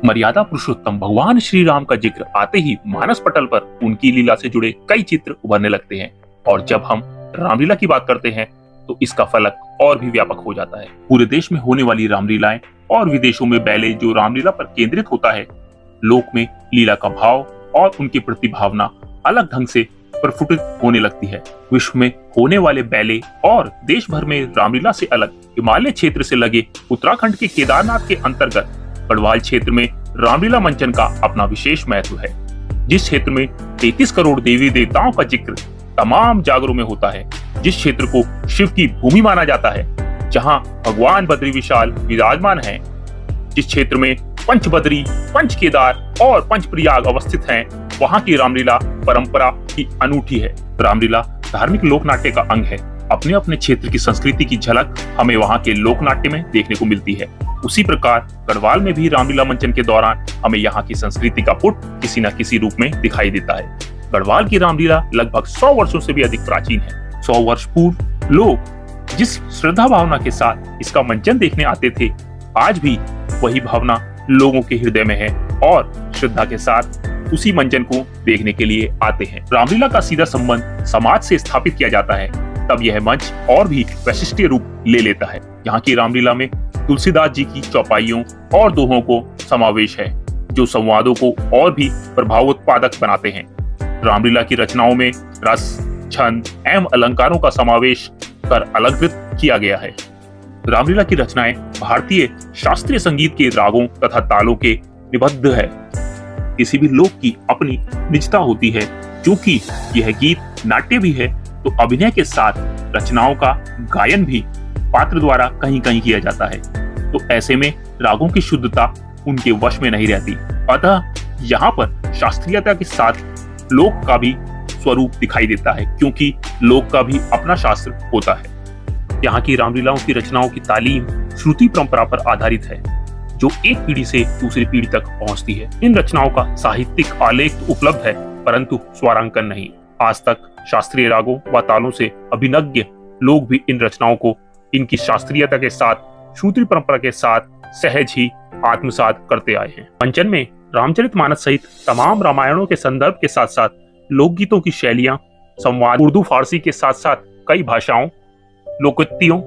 मर्यादा पुरुषोत्तम भगवान श्री राम का जिक्र आते ही मानस पटल पर उनकी लीला से जुड़े कई चित्र उभरने लगते हैं और जब हम रामलीला की बात करते हैं तो इसका फलक और भी व्यापक हो जाता है। पूरे देश में होने वाली रामलीलाएं और विदेशों में बैले जो रामलीला पर केंद्रित होता है, लोक में लीला का भाव और उनकी प्रति भावना अलग ढंग से प्रफुटित होने लगती है। विश्व में होने वाले बैले और देश भर में रामलीला से अलग हिमालय क्षेत्र से लगे उत्तराखंड के केदारनाथ के अंतर्गत गढ़वाल क्षेत्र में रामलीला मंचन का अपना विशेष महत्व है। जिस क्षेत्र में 33 करोड़ देवी देवताओं का जिक्र तमाम जागरों में होता है, जिस क्षेत्र को शिव की भूमि माना जाता है, जहां भगवान बद्री विशाल विराजमान हैं, जिस क्षेत्र में पंच बद्री, पंच केदार और पंच प्रयाग अवस्थित हैं, वहां की रामलीला परंपरा ही अनूठी है। रामलीला धार्मिक लोक नाट्य का अंग है। अपने अपने क्षेत्र की संस्कृति की झलक हमें वहां के लोक नाट्य में देखने को मिलती है। उसी प्रकार गढ़वाल में भी रामलीला मंचन के दौरान हमें यहाँ की संस्कृति का पुट किसी न किसी रूप में दिखाई देता है। गढ़वाल की रामलीला लगभग 100 वर्षों से भी अधिक प्राचीन है। 100 वर्ष पूर्व लोग जिस श्रद्धा भावना के साथ इसका मंचन देखने आते थे, आज भी वही भावना लोगों के हृदय में है और श्रद्धा के साथ उसी मंचन को देखने के लिए आते हैं। रामलीला का सीधा संबंध समाज से स्थापित किया जाता है, तब यह मंच और भी वैशिष्ट्य रूप ले लेता है। यहाँ की रामलीला में तुलसीदास जी की चौपाइयों और दोहों को समावेश है, जो संवादों को और भी प्रभावोत्पादक बनाते हैं। रामलीला की रचनाओं में रस, छंद एवं अलंकारों का समावेश कर अलंकृत किया गया है। रामलीला की रचनाएं भारतीय शास्त्रीय संगीत के रागों तथा तालों के निबद्ध है। किसी भी लोक की अपनी निजता होती है। क्योंकि यह गीत नाट्य भी है, तो अभिनय के साथ रचनाओं का गायन भी पात्र द्वारा कहीं कहीं किया जाता है। तो ऐसे में रागों की शुद्धता उनके वश में नहीं रहती। अतः यहाँ पर शास्त्रीयता के साथ लोक का भी स्वरूप दिखाई देता है, क्योंकि लोक का भी अपना शास्त्र होता है। यहाँ की रामलीलाओं की रचनाओं की तालीम श्रुति परंपरा पर आधारित है, जो एक पीढ़ी से दूसरी पीढ़ी तक पहुंचती है। इन रचनाओं का साहित्यिक आलेख उपलब्ध है, परंतु स्वरांकन नहीं। आज तक शास्त्रीय रागों व तालों से अभिज्ञ लोग भी इन रचनाओं को इनकी शास्त्रीयता के साथ, श्रुति परंपरा के साथ सहज ही आत्मसात करते आए हैं। मंचन में रामचरितमानस सहित तमाम रामायणों के संदर्भ के साथ साथ लोकगीतों की शैलियां, संवाद, उर्दू फारसी के साथ साथ कई भाषाओं, लोकोक्तियों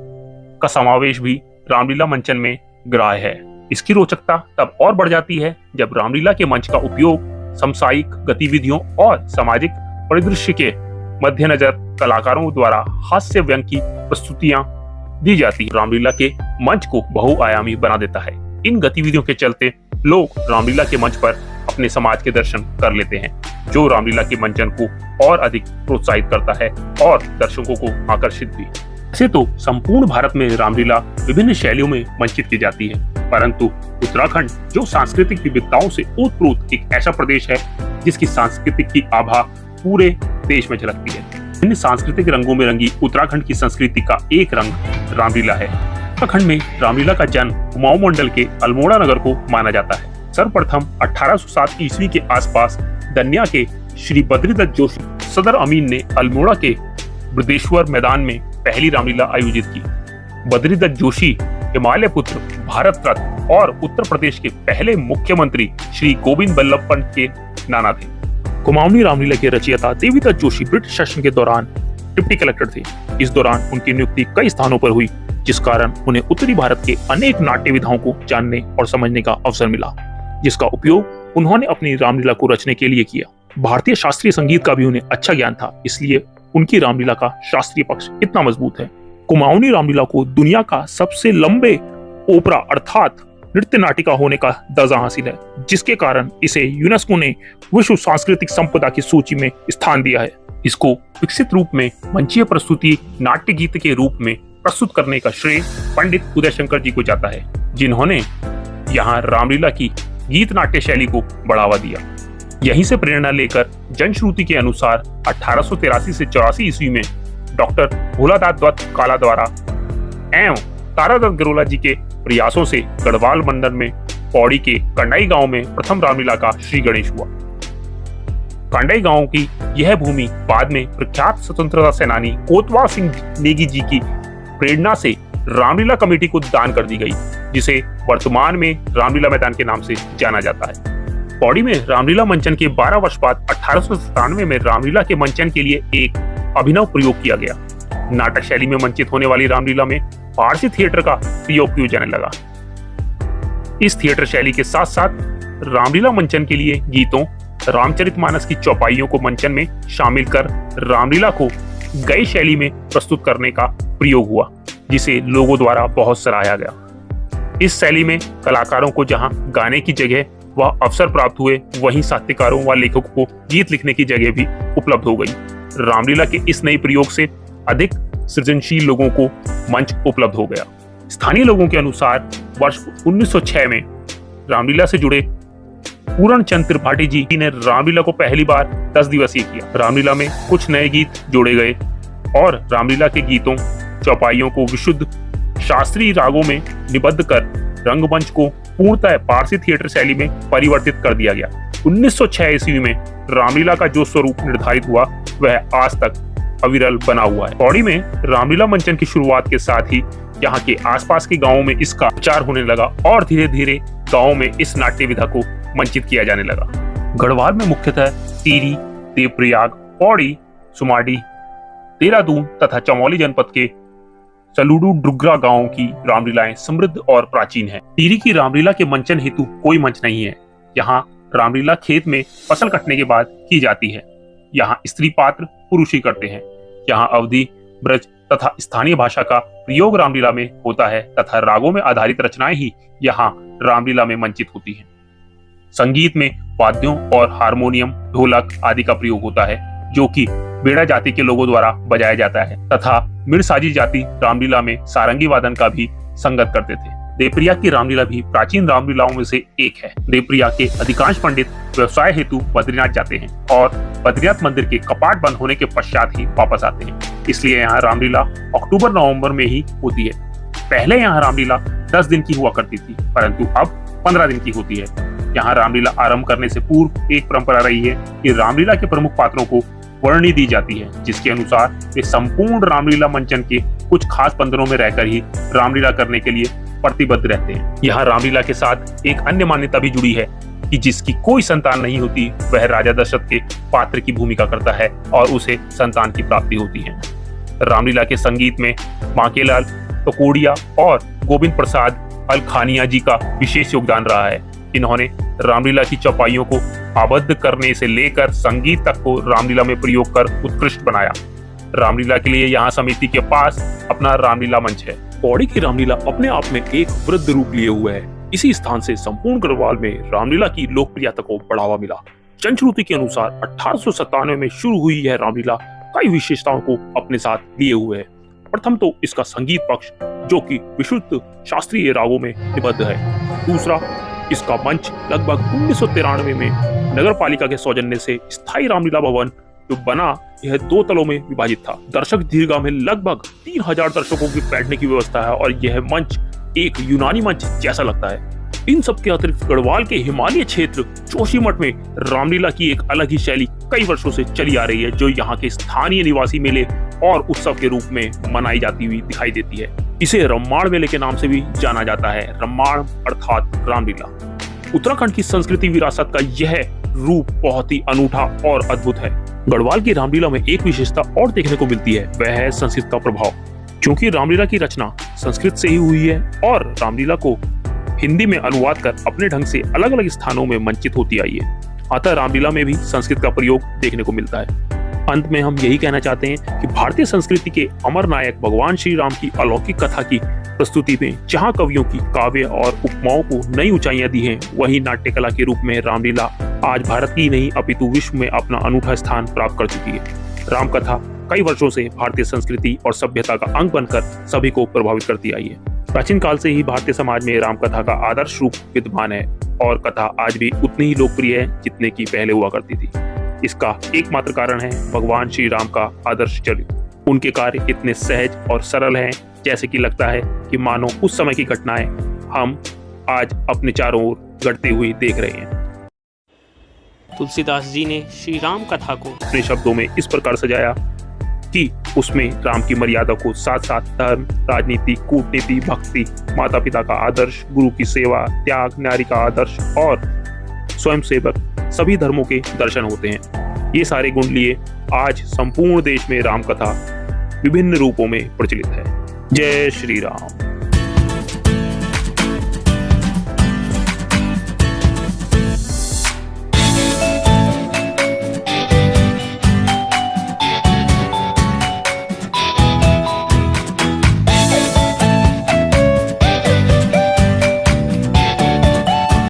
का समावेश भी रामलीला मंचन में ग्राह्य है। इसकी रोचकता तब और बढ़ जाती है जब रामलीला के मंच का उपयोग सामुदायिक गतिविधियों और सामाजिक परिदृश्य के मद्देनजर कलाकारों द्वारा हास्य व्यंग की प्रस्तुतियां दी जाती है। रामलीला के मंच को बहुआयामी बना देता है। इन गतिविधियों के चलते लोग रामलीला के मंच पर अपने समाज के दर्शन कर लेते हैं, जो रामलीला के मंचन को और अधिक प्रोत्साहित करता है और दर्शकों को आकर्षित भी। ऐसे तो संपूर्ण भारत में रामलीला विभिन्न शैलियों में मंचित की जाती है, परंतु उत्तराखंड जो सांस्कृतिक विविधताओं से ओतप्रोत एक ऐसा प्रदेश है जिसकी सांस्कृतिक की आभा पूरे देश में झलकती है। इन सांस्कृतिक रंगों में रंगी उत्तराखंड की संस्कृति का एक रंग रामलीला है। उत्तराखंड में रामलीला का जन्म कुमाऊं मंडल के अल्मोड़ा नगर को माना जाता है। सर्वप्रथम 1807 ईस्वी के आसपास दन्या के श्री बद्रीदत्त जोशी सदर अमीन ने अल्मोड़ा के बृहदेश्वर मैदान में पहली रामलीला आयोजित की। बद्रीदत्त जोशी हिमालय पुत्र, भारत रत्न और उत्तर प्रदेश के पहले मुख्यमंत्री श्री गोविंद बल्लभ पंत के नाना थे। कुमाऊनी रामलीला के रचयिता देवीदत्त जोशी ब्रिटिश शासन के दौरान डिप्टी कलेक्टर थे। इस दौरान उनकी नियुक्ति कई स्थानों पर हुई, जिस कारण उन्हें उत्तरी भारत के अनेक नाट्य विधाओं को जानने और समझने का अवसर मिला, जिसका उपयोग उन्होंने अपनी रामलीला को रचने के लिए किया। भारतीय शास्त्रीय संगीत का भी उन्हें अच्छा ज्ञान था, इसलिए उनकी रामलीला का शास्त्रीय पक्ष इतना मजबूत है। कुमाऊनी रामलीला को दुनिया का सबसे लंबे ओपरा अर्थात नृत्य नाटिका होने का दर्जा हासिल है, जिसके कारण इसे यूनेस्को ने विश्व सांस्कृतिक संपदा की सूची में स्थान दिया है। इसको विकसित रूप में मंचीय प्रस्तुति नाट्य गीत के रूप में प्रस्तुत करने का श्रेय पंडित उदय शंकर जी को जाता है, जिन्होंने यहाँ रामलीला की गीत नाट्य शैली को बढ़ावा दिया। यहीं से प्रेरणा लेकर जनश्रुति के अनुसार 1883 से 84 ईस्वी में डॉक्टर भोलादास दत्त काला द्वारा एवं तारादत्त गरोला जी के प्रयासों से गढ़वाल मंडल में पौड़ी के कंडाई गांव में प्रथम रामलीला का श्री गणेश हुआ। कंडाई गांव की यह भूमि बाद में प्रख्यात स्वतंत्रता सेनानी कोतवाल सिंह नेगी जी की प्रेरणा से रामलीला कमेटी को दान कर दी गई, जिसे वर्तमान में रामलीला मैदान के नाम से जाना जाता है। पौड़ी में रामलीला मंचन के 12 वर्ष बाद 1897 में रामलीला के मंचन के लिए एक अभिनव प्रयोग किया गया। नाटक शैली में मंचित होने वाली रामलीला में पारसी थिएटर का प्रयोग किया जाने लगा। इस थिएटर शैली के साथ साथ रामलीला मंचन के लिए गीतों, रामचरितमानस की चौपाइयों को मंचन में शामिल कर रामलीला को गई शैली में प्रस्तुत करने का प्रयोग हुआ, जिसे लोगों द्वारा बहुत सराहा गया। इस शैली में कलाकारों को जहां गाने की जगह वह अवसर प्राप्त हुए, वहीं साहित्यकारों व लेखकों को गीत लिखने की जगह भी उपलब्ध हो गई। रामलीला के इस नए प्रयोग से अधिक सृजनशील लोगों को मंच उपलब्ध हो गया। स्थानीय लोगों के अनुसार वर्ष 1906 में रामलीला से जुड़े पूरण चंद त्रिपाठी जी ने रामलीला को पहली बार 10 दिवसीय किया। रामलीला में कुछ नए गीत जोड़े गए और रामलीला के गीतों, चौपाइयों को विशुद्ध शास्त्रीय रागों में निबद्ध कर रंगमंच को पूर्णतः पारसी थिएटर शैली में परिवर्तित कर दिया गया। 1906 ईस्वी में रामलीला का जो स्वरूप निर्धारित हुआ वह आज तक अविरल बना हुआ है। पौड़ी में रामलीला मंचन की शुरुआत के साथ ही यहाँ के आसपास के गांवों में इसका प्रचार होने लगा और धीरे धीरे गांवों में इस नाट्य विधा को मंचित किया जाने लगा। गढ़वाल में मुख्यतः टिहरी, देवप्रयाग, पौड़ी, सुमाडी, देहरादून तथा चमोली जनपद के सलूडू डुगरा गांवों की रामलीलाएं समृद्ध और प्राचीन है। टिहरी की रामलीला के मंचन हेतु कोई मंच नहीं है। यहाँ रामलीला खेत में फसल कटने के बाद की जाती है। यहाँ स्त्री पात्र पुरुष ही करते हैं। यहाँ अवधी, ब्रज तथा स्थानीय भाषा का प्रयोग रामलीला में होता है तथा रागों में आधारित रचनाएं ही यहाँ रामलीला में मंचित होती हैं। संगीत में वाद्यों और हारमोनियम, ढोलक आदि का प्रयोग होता है, जो कि बेड़ा जाति के लोगों द्वारा बजाया जाता है तथा मिरसाजी जाति रामलीला में सारंगी वादन का भी संगत करते थे। देवप्रयाग की रामलीला भी प्राचीन रामलीलाओं में से एक है। देवप्रयाग के अधिकांश पंडित व्यवसाय हेतु बद्रीनाथ जाते हैं और बद्रीनाथ मंदिर के कपाट बंद होने के पश्चात ही वापस आते हैं, इसलिए यहाँ रामलीला अक्टूबर-नवंबर में ही होती है। पहले यहाँ रामलीला 10 दिन की हुआ करती थी, परंतु अब 15 दिन की होती है। यहाँ रामलीला आरंभ करने से पूर्व एक परंपरा रही है कि रामलीला के प्रमुख पात्रों को वर्णी दी जाती है, जिसके अनुसार वे संपूर्ण रामलीला मंचन के कुछ खास बंदरों में रहकर ही रामलीला करने के लिए प्रतिबद्ध रहते हैं। यहाँ रामलीला के साथ एक अन्य मान्यता भी जुड़ी है कि जिसकी कोई संतान नहीं होती वह राजा दशरथ के पात्र की भूमिका करता है और उसे संतान की प्राप्ति होती है। रामलीला के संगीत में बांकेलाल टकोड़िया और गोविंद प्रसाद अलखानिया जी का विशेष योगदान रहा है। इन्होंने रामलीला की चौपाइयों को आबद्ध करने से लेकर संगीत तक को रामलीला में प्रयोग कर उत्कृष्ट बनाया। रामलीला के लिए यहाँ समिति के पास अपना रामलीला मंच है। पौड़ी की रामलीला अपने आप में एक वृद्ध रूप लिए हुए है। इसी स्थान से संपूर्ण गढ़वाल में रामलीला की लोकप्रियता को बढ़ावा मिला। जनश्रुति के अनुसार 1897 में शुरू हुई यह रामलीला कई विशेषताओं को अपने साथ लिए हुए है। प्रथम तो इसका संगीत पक्ष, जो कि विशुद्ध शास्त्रीय रागों में निबद्ध है। दूसरा, इसका मंच लगभग 1993 में नगर पालिका के सौजन्य से स्थायी रामलीला भवन जो बना, यह 2 तलों में विभाजित था। दर्शक दीर्घा में लगभग 3000 दर्शकों की बैठने की व्यवस्था है और यह मंच एक यूनानी मंच जैसा लगता है। इन सब के अतिरिक्त गढ़वाल के हिमालय क्षेत्र जोशीमठ में रामलीला की एक अलग ही शैली कई वर्षों से चली आ रही है, जो यहाँ के स्थानीय निवासी मेले और उत्सव के रूप में मनाई जाती हुई दिखाई देती है। इसे रम्माण मेले के नाम से भी जाना जाता है। रम्माण अर्थात रामलीला। उत्तराखंड की संस्कृति विरासत का यह रूप बहुत ही अनूठा और अद्भुत है। गढ़वाल की रामलीला में एक विशेषता और देखने को मिलती है, वह है संस्कृत का प्रभाव। क्योंकि रामलीला की रचना संस्कृत से ही हुई है और रामलीला को हिंदी में अनुवाद कर अपने ढंग से अलग अलग स्थानों में मंचित होती आई है, अतः रामलीला में भी संस्कृत का प्रयोग देखने को मिलता है। अंत में हम यही कहना चाहते हैं कि भारतीय संस्कृति के अमर नायक भगवान श्री राम की अलौकिक कथा की प्रस्तुति में जहां कवियों की काव्य और उपमाओं को नई ऊंचाइयां दी हैं, वहीं नाट्य कला के रूप में रामलीला आज भारत की नहीं अपितु विश्व में अपना अनूठा स्थान प्राप्त कर चुकी है। रामकथा कई वर्षों से भारतीय संस्कृति और सभ्यता का अंग बनकर सभी को प्रभावित करती आई है। प्राचीन काल से ही भारतीय समाज में रामकथा का आदर्श रूप विद्यमान है और कथा आज भी उतनी ही लोकप्रिय है जितने की पहले हुआ करती थी। इसका एकमात्र कारण है भगवान श्री राम का आदर्श चरित्र। उनके कार्य इतने सहज और सरल हैं, जैसे कि लगता है कि मानो उस समय की घटनाएं हम आज अपने चारों ओर घटती हुई देख रहे हैं। तुलसीदास जी ने श्री राम कथा को अपने शब्दों में इस प्रकार सजाया कि उसमें राम की मर्यादा को साथ साथ धर्म, राजनीति, कूटनीति, भक्ति, माता पिता का आदर्श, गुरु की सेवा, त्याग, नारी का आदर्श और स्वयं सेवक सभी धर्मों के दर्शन होते हैं। ये सारे गुण लिए आज संपूर्ण देश में राम कथा विभिन्न रूपों में प्रचलित है। जय श्री राम।